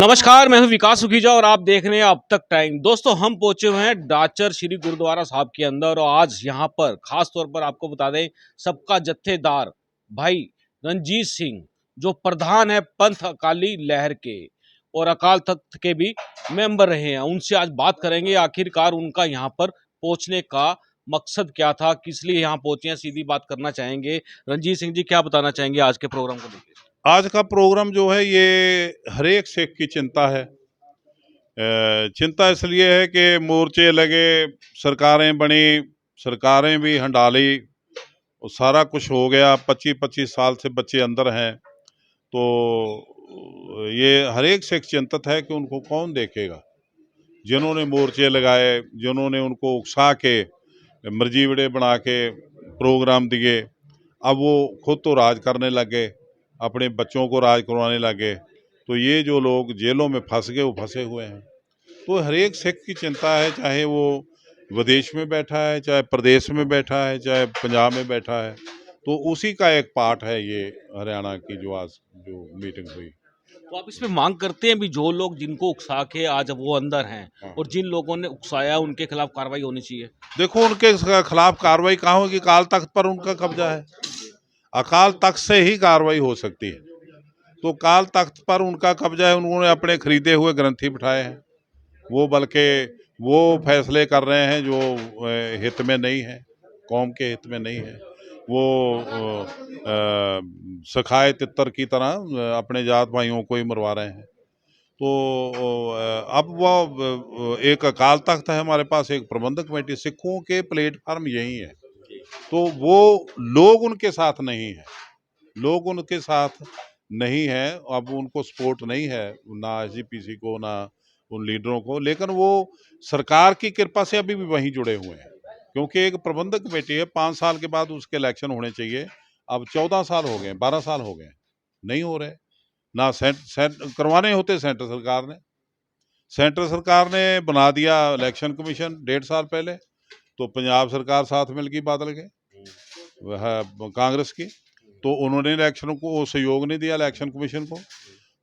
नमस्कार, मैं हूं विकास सुखीजा और आप देख रहे हैं अब तक टाइम। दोस्तों, हम पहुंचे हुए हैं डाचर श्री गुरुद्वारा साहब के अंदर और आज यहां पर खास तौर पर आपको बता दें, सबका जत्थेदार भाई रणजीत सिंह जो प्रधान है पंथ अकाली लहर के और अकाल तख्त के भी मेंबर रहे हैं, उनसे आज बात करेंगे आखिरकार उनका यहां पर पहुंचने का मकसद क्या था, किस लिए यहाँ पहुंचे हैं। सीधी बात करना चाहेंगे। रणजीत सिंह जी, क्या बताना चाहेंगे आज के प्रोग्राम को लेकर? आज का प्रोग्राम जो है ये हर एक सिख की चिंता है। चिंता इसलिए है कि मोर्चे लगे, सरकारें बनी, सरकारें भी हंडाली और सारा कुछ हो गया। 25-25 साल से बच्चे अंदर हैं, तो ये हर एक सिख चिंतित है कि उनको कौन देखेगा। जिन्होंने मोर्चे लगाए, जिन्होंने उनको उकसा के मर्जीवड़े बना के प्रोग्राम दिए, अब वो खुद तो राज करने लगे, अपने बच्चों को राज करवाने लगे। तो ये जो लोग जेलों में फंस गए, वो फंसे हुए हैं। तो हर एक सिख की चिंता है, चाहे वो विदेश में बैठा है, चाहे प्रदेश में बैठा है, चाहे पंजाब में बैठा है। तो उसी का एक पार्ट है ये हरियाणा की जो आज जो मीटिंग हुई। तो आप इसमें मांग करते हैं भी जो लोग जिनको उकसा के आज वो अंदर हैं हाँ। और जिन लोगों ने उकसाया उनके खिलाफ कार्रवाई होनी चाहिए। देखो, उनके खिलाफ कार्रवाई कहाँ होगी? अकाल तख्त पर उनका कब्जा है। अकाल तख्त से ही कार्रवाई हो सकती है। तो अकाल तख्त पर उनका कब्जा है। उन्होंने अपने खरीदे हुए ग्रंथी बिठाए हैं। वो बल्कि वो फैसले कर रहे हैं जो हित में नहीं है, कौम के हित में नहीं है। वो सखाए तितर की तरह अपने जात भाइयों को ही मरवा रहे हैं। तो अब वो एक अकाल तख्त है हमारे पास, एक प्रबंधक कमेटी, सिखों के प्लेटफार्म यही है। तो वो लोग उनके साथ नहीं है, लोग उनके साथ नहीं है। अब उनको सपोर्ट नहीं है, ना एसजीपीसी को, ना उन लीडरों को। लेकिन वो सरकार की कृपा से अभी भी वहीं जुड़े हुए हैं, क्योंकि एक प्रबंधक कमेटी है। 5 साल के बाद उसके इलेक्शन होने चाहिए। अब 14 साल हो गए, 12 साल हो गए, नहीं हो रहे। ना करवाने होते सेंटर सरकार ने बना दिया इलेक्शन कमीशन 1.5 साल पहले। तो पंजाब सरकार साथ मिल गई बादल के, वह कांग्रेस की। तो उन्होंने इलेक्शन को सहयोग नहीं दिया, इलेक्शन कमीशन को।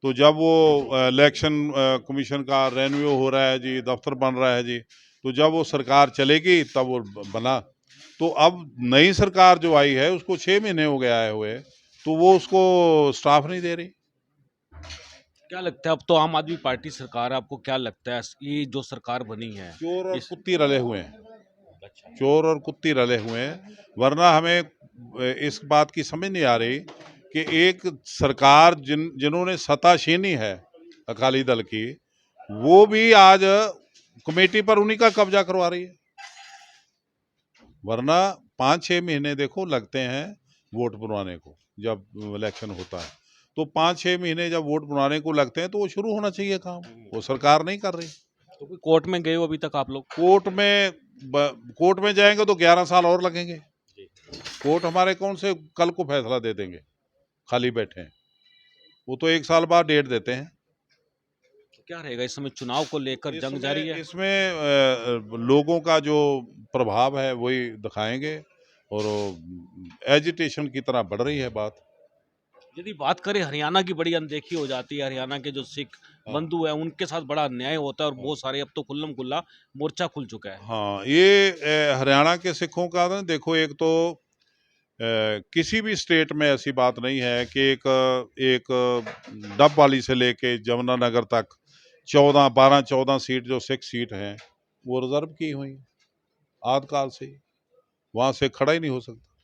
तो जब वो इलेक्शन कमीशन का रेन्यू हो रहा है जी, दफ्तर बन रहा है जी, तो जब वो सरकार चलेगी तब वो बना। तो अब नई सरकार जो आई है उसको 6 महीने हो गया है हुए, तो वो उसको स्टाफ नहीं दे रही। क्या लगता है, अब तो आम आदमी पार्टी सरकार है, आपको क्या लगता है ये जो सरकार बनी है चोर और इस? कुत्ती रले हुए हैं, अच्छा। चोर और कुत्ती रले हुए हैं। वरना हमें इस बात की समझ नहीं आ रही कि एक सरकार जिन्होंने सत्ताशीनी है अकाली दल की, वो भी आज कमेटी पर उन्हीं का कब्जा करवा रही है। वरना 5-6 महीने देखो लगते हैं वोट बनवाने को, जब इलेक्शन होता है। तो 5-6 महीने जब वोट बनवाने को लगते हैं तो वो शुरू होना चाहिए काम। वो सरकार नहीं कर रही। तो कोई कोर्ट में गए हो अभी तक आप लोग? कोर्ट में जाएंगे तो 11 साल और लगेंगे। कोर्ट हमारे कौन से कल को फैसला दे देंगे? खाली बैठे हैं। वो तो 1 साल बाद डेट देते हैं। तो क्या रहेगा इस समय, चुनाव को लेकर जंग जारी है? इसमें लोगों का जो प्रभाव है वही दिखाएंगे, और एजिटेशन की तरह बढ़ रही है बात। यदि बात करें हरियाणा की, बड़ी अनदेखी हो जाती है। हरियाणा के जो सिख हाँ, बंधु हैं उनके साथ बड़ा अन्याय होता है और हाँ, बहुत सारे अब तो खुल्लम खुल्ला मोर्चा खुल चुका है। हाँ। ये हरियाणा के सिखों का ना, देखो, एक तो किसी भी स्टेट में ऐसी बात नहीं है कि एक डब वाली से लेके जमुनानगर तक 14 सीट जो सिख सीट हैं वो रिजर्व की हुई हैं, आदिकाल से ही। वहाँ से खड़ा ही नहीं हो सकता।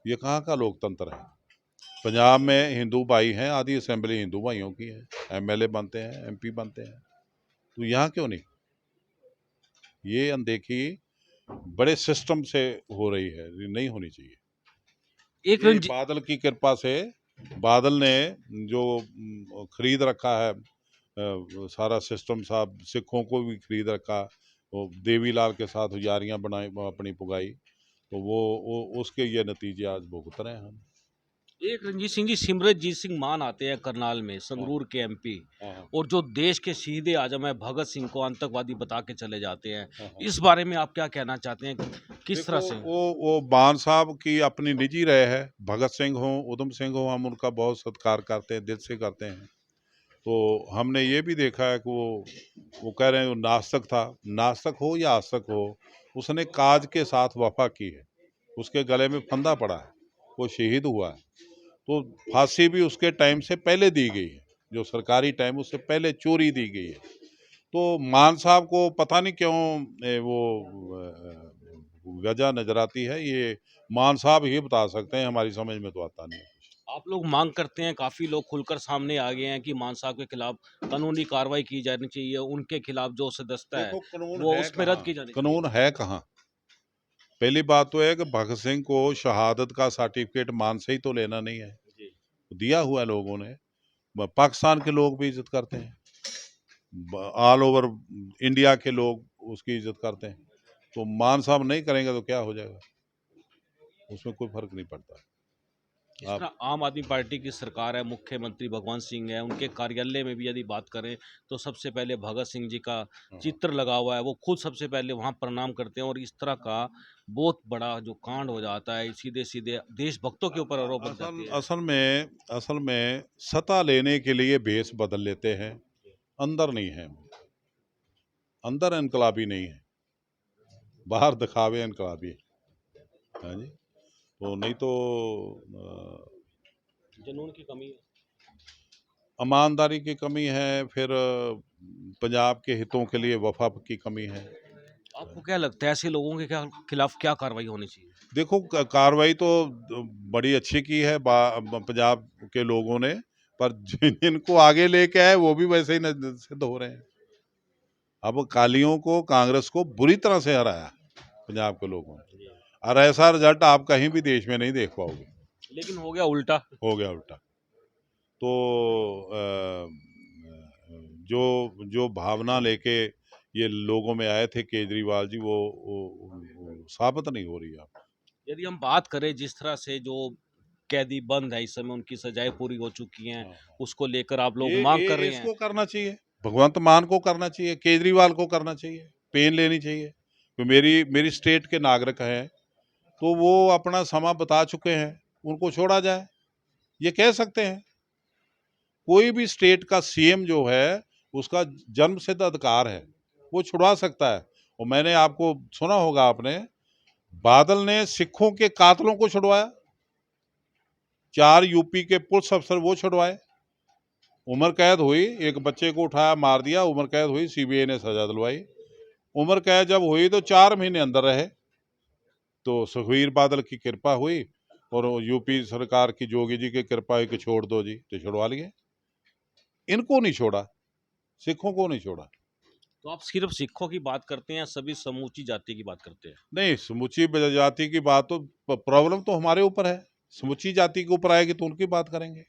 ये कहाँ का लोकतंत्र है? पंजाब में हिंदू भाई हैं, आधी असेंबली हिंदू भाइयों की है, एमएलए बनते हैं, एमपी बनते हैं। तो यहाँ क्यों नहीं? ये अनदेखी बड़े सिस्टम से हो रही है, ये नहीं होनी चाहिए। एक ये रंजी बादल की कृपा से, बादल ने जो खरीद रखा है सारा सिस्टम, साहब सिखों को भी खरीद रखा। वो देवी लाल के साथ यारियां बनाई, अपनी पुगाई। तो वो उसके ये नतीजे आज भुगत रहे हैं हम। एक रणजीत सिंह जी, सिमरनजीत सिंह मान आते हैं करनाल में, हाँ, संगरूर के एमपी, हाँ, हाँ, और जो देश के सीधे आजम है भगत सिंह को आतंकवादी बता के चले जाते हैं। हाँ, हाँ। इस बारे में आप क्या कहना चाहते हैं, किस देखो, तरह से? वो बान साहब की अपनी निजी राय है। भगत सिंह हो, उधम सिंह हो, हम उनका बहुत सत्कार करते हैं, दिल से करते हैं। तो हमने ये भी देखा है कि वो कह रहे हैं वो नास्तिक था। नास्तिक हो या आस्तिक हो, उसने काज के साथ वफा की है, उसके गले में फंदा पड़ा है, वो शहीद हुआ है। तो फांसी भी उसके टाइम से पहले दी गई है, जो सरकारी टाइम उससे पहले चोरी दी गई है। तो मान साहब को पता नहीं क्यों वो वजह नजर आती है, ये मान साहब ही बता सकते हैं, हमारी समझ में तो आता नहीं है। आप लोग मांग करते हैं, काफी लोग खुलकर सामने आ गए हैं कि मान साहब के खिलाफ कानूनी कार्रवाई की जानी चाहिए, उनके खिलाफ जो सदस्यता है देखो कानून वो है उसमें रद्द कहाँ, की जानी चाहिए। कानून है कहाँ। पहली बात तो है कि भगत सिंह को शहादत का सर्टिफिकेट मान से ही तो लेना नहीं है, जी। दिया हुआ है लोगों ने। पाकिस्तान के लोग भी इज्जत करते हैं, ऑल ओवर इंडिया के लोग उसकी इज्जत करते हैं। तो मान साहब नहीं करेंगे तो क्या हो जाएगा, उसमें कोई फर्क नहीं पड़ता। जिस आप तरह आम आदमी पार्टी की सरकार है, मुख्यमंत्री भगवंत सिंह है, उनके कार्यालय में भी यदि बात करें तो सबसे पहले भगत सिंह जी का चित्र लगा हुआ है, वो खुद सबसे पहले वहां प्रणाम करते हैं, और इस तरह का बहुत बड़ा जो कांड हो जाता है, सीधे सीधे देशभक्तों के ऊपर आरोप लग असल जाती है। असल में सत्ता लेने के लिए भेष बदल लेते हैं, अंदर नहीं है। अंदर इनकलाबी नहीं है, बाहर दिखावे इनकलाबी है। हाँ जी, तो नहीं तो जुनून की कमी है। ईमानदारी की कमी है, फिर पंजाब के हितों के लिए वफा की कमी है। आपको क्या लगता है ऐसे लोगों के क्या खिलाफ क्या कार्रवाई होनी चाहिए? देखो कार्रवाई तो बड़ी अच्छी की है पंजाब के लोगों ने, पर जिनको आगे लेके आए वो भी वैसे ही सिद्ध हो रहे हैं। अब कालियों को, कांग्रेस को बुरी तरह से हराया पंजाब के लोगों ने, और ऐसा रिजल्ट आप कहीं भी देश में नहीं देख पाओगे। लेकिन हो गया उल्टा। हो गया उल्टा। तो जो जो भावना लेके ये लोगों में आए थे केजरीवाल जी, वो साबित नहीं हो रही है। यदि हम बात करें जिस तरह से जो कैदी बंद है इस समय, उनकी सजाएं पूरी हो चुकी हैं, हाँ। उसको लेकर आप लोग मांग कर ये रहे हैं। इसको करना चाहिए, भगवंत मान को करना चाहिए, केजरीवाल को करना चाहिए, पेन लेनी चाहिए। तो मेरी स्टेट के नागरिक हैं, तो वो अपना समा बता चुके हैं, उनको छोड़ा जाए, ये कह सकते हैं। कोई भी स्टेट का सीएम जो है, उसका जन्म सिद्ध अधिकार है, वो छुड़वा सकता है। और मैंने आपको सुना होगा आपने, बादल ने सिखों के कातलों को छुड़वाया, 4 यूपी के पुलिस अफसर वो छुड़वाए, उम्र कैद हुई, एक बच्चे को उठाया मार दिया, उम्र कैद हुई, सीबीआई ने सजा दिलवाई। उम्र कैद जब हुई तो 4 महीने अंदर रहे, तो सुखबीर बादल की कृपा हुई और यूपी सरकार की, जोगी जी की कृपा हुई कि छोड़ दो जी, तो छुड़वा लिए। इनको नहीं छोड़ा, सिखों को नहीं छोड़ा। तो आप सिर्फ सिखों की बात करते हैं या सभी समूची जाति की बात करते हैं? नहीं, समूची जाति की बात तो, प्रॉब्लम तो हमारे ऊपर है, समूची जाति के ऊपर आएगी तो उनकी बात करेंगे।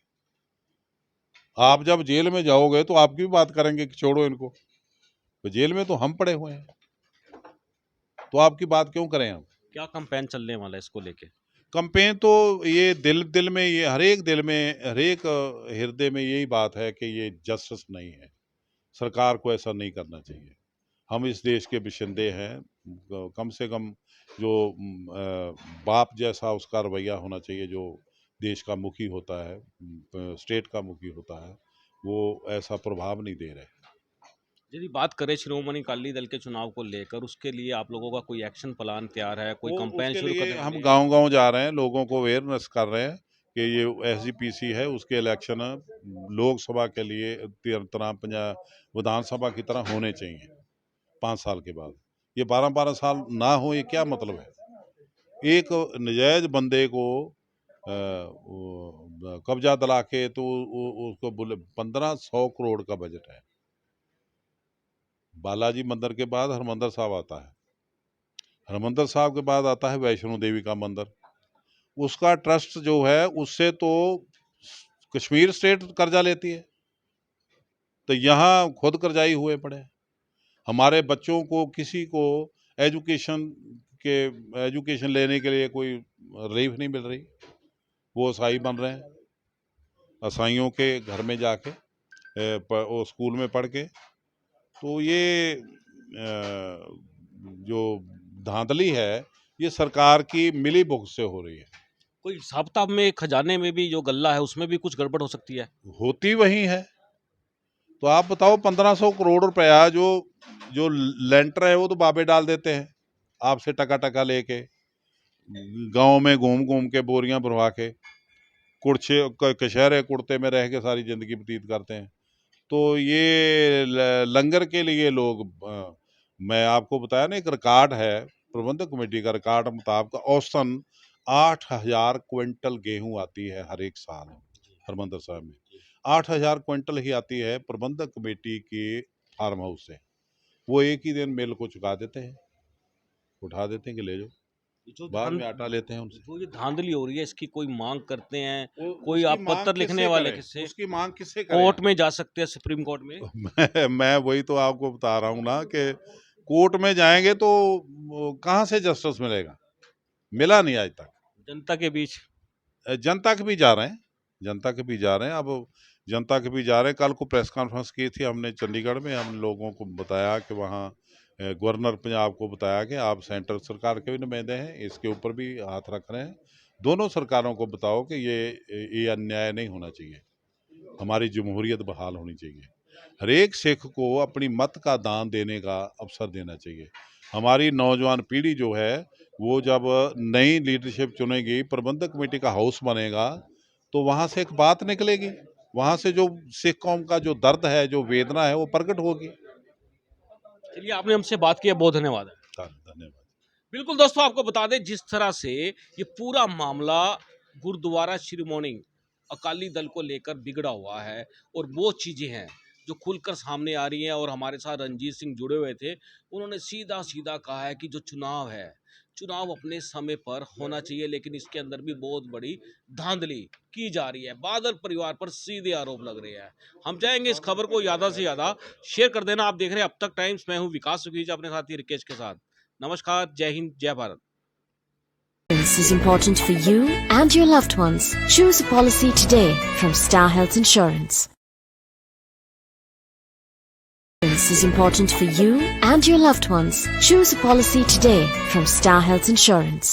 आप जब जेल में जाओगे तो आपकी भी बात करेंगे कि छोड़ो इनको, तो जेल में तो हम पड़े हुए हैं, तो आपकी बात क्यों करें हम। क्या कैंपेन चलने वाला है इसको लेके? कंपेन तो ये दिल दिल में, ये हर एक दिल में, हर एक हृदय में यही बात है कि ये जस्टिस नहीं है, सरकार को ऐसा नहीं करना चाहिए। हम इस देश के बाशिंदे हैं, कम से कम जो बाप जैसा उसका रवैया होना चाहिए, जो देश का मुखी होता है, स्टेट का मुखी होता है, वो ऐसा प्रभाव नहीं दे रहे। यदि बात करें श्रोमणी अकाली दल के चुनाव को लेकर, उसके लिए आप लोगों का कोई एक्शन प्लान तैयार है, कोई वो कैंपेन उसके शुरू लिए करने हम वाले हैं? गांव-गांव जा रहे हैं, लोगों को अवेयरनेस कर रहे हैं कि ये एसजीपीसी है, उसके इलेक्शन लोकसभा के लिए तरह पंजाब विधानसभा की तरह होने चाहिए 5 साल के बाद। ये 12-12 साल ना हो, ये क्या मतलब है। एक नजायज बंदे को कब्जा दिला के तो उसको बोले 1500 करोड़ का बजट है। बालाजी मंदिर के बाद हरमंदिर साहब आता है, हरमंदिर साहब के बाद आता है वैष्णो देवी का मंदिर। उसका ट्रस्ट जो है, उससे तो कश्मीर स्टेट कर्जा लेती है, तो यहाँ खुद कर्जाई हुए पड़े हैं। हमारे बच्चों को, किसी को एजुकेशन के एजुकेशन लेने के लिए कोई रिलीफ नहीं मिल रही, वो ईसाई बन रहे हैं, ईसाइयों के घर में जाके वो स्कूल में पढ़ के। तो ये जो धांधली है, ये सरकार की मिली भुगत से हो रही है। कोई हिसाब किताब में खजाने में भी जो गल्ला है उसमें भी कुछ गड़बड़ हो सकती है? होती वही है, तो आप बताओ 1500 करोड़ रुपया जो जो लेंटर है वो तो बाबे डाल देते हैं आपसे टका टका लेके, गांव में घूम घूम के बोरियां भरवा के, कशहरे कुर्ते में रह के सारी जिंदगी व्यतीत करते हैं। तो ये लंगर के लिए लोग मैं आपको बताया ना, एक रिकॉर्ड है प्रबंधक कमेटी का, रिकॉर्ड मुताबिक औसतन 8000 क्विंटल गेहूं आती है हर एक साल हरमंदर साहब में। 8000 क्विंटल ही आती है प्रबंधक कमेटी के फार्म हाउस से। वो एक ही दिन मिल को चुका देते हैं, उठा देते हैं कि ले जाओ, जो बाद में आटा लेते हैं उनसे। जो ये धांधली हो रही है, इसकी कोई मांग करते हैं? कोई उसकी आप मांग पत्र लिखने किससे वाले करें? किससे? उसकी मांग किससे करें? कोर्ट में जा सकते हैं, सुप्रीम कोर्ट में? मैं वही तो आपको बता रहा हूँ ना कि कोर्ट में जाएंगे तो कहाँ से जस्टिस मिलेगा? मिला नहीं आज तक। जनता के बीच जनता के भी जा रहे हैं, जनता के भी जा रहे हैं, अब जनता के भी जा रहे हैं। कल को प्रेस कॉन्फ्रेंस की थी हमने चंडीगढ़ में, हम लोगों को बताया कि वहाँ गवर्नर पंजाब को बताया कि आप सेंट्रल सरकार के भी नुमाइंदे हैं, इसके ऊपर भी हाथ रख रहे हैं। दोनों सरकारों को बताओ कि ये अन्याय नहीं होना चाहिए, हमारी जमहूरियत बहाल होनी चाहिए। हर एक सिख को अपनी मत का दान देने का अवसर देना चाहिए। हमारी नौजवान पीढ़ी जो है वो जब नई लीडरशिप चुनेगी, प्रबंधक कमेटी का हाउस बनेगा, तो वहाँ से एक बात निकलेगी, वहाँ से जो सिख कौम का जो दर्द है, जो वेदना है, वो प्रकट होगी। चलिए, आपने हमसे बात किया, बहुत धन्यवाद है। धन्यवाद। बिल्कुल दोस्तों, आपको बता दें जिस तरह से ये पूरा मामला गुरुद्वारा शिरोमणि अकाली दल को लेकर बिगड़ा हुआ है, और वो चीज़ें हैं जो खुलकर सामने आ रही हैं। और हमारे साथ रंजीत सिंह जुड़े हुए थे, उन्होंने सीधा सीधा कहा है कि जो चुनाव है, चुनाव अपने समय पर होना चाहिए, लेकिन इसके अंदर भी बहुत बड़ी धांधली की जा रही है। बादल परिवार पर सीधे आरोप लग रहे हैं। हम चाहेंगे इस खबर को ज़्यादा से ज़्यादा शेयर कर देना। आप देख रहे हैं अब तक टाइम्स, मैं हूँ विकास सुखीजा अपने साथी रिकेश के साथ। नमस्कार, जय हिंद, जय Bharat. This is important for you and your loved ones. Choose a policy today from Star Health Insurance. This is important for you and your loved ones. Choose a policy today from Star Health Insurance.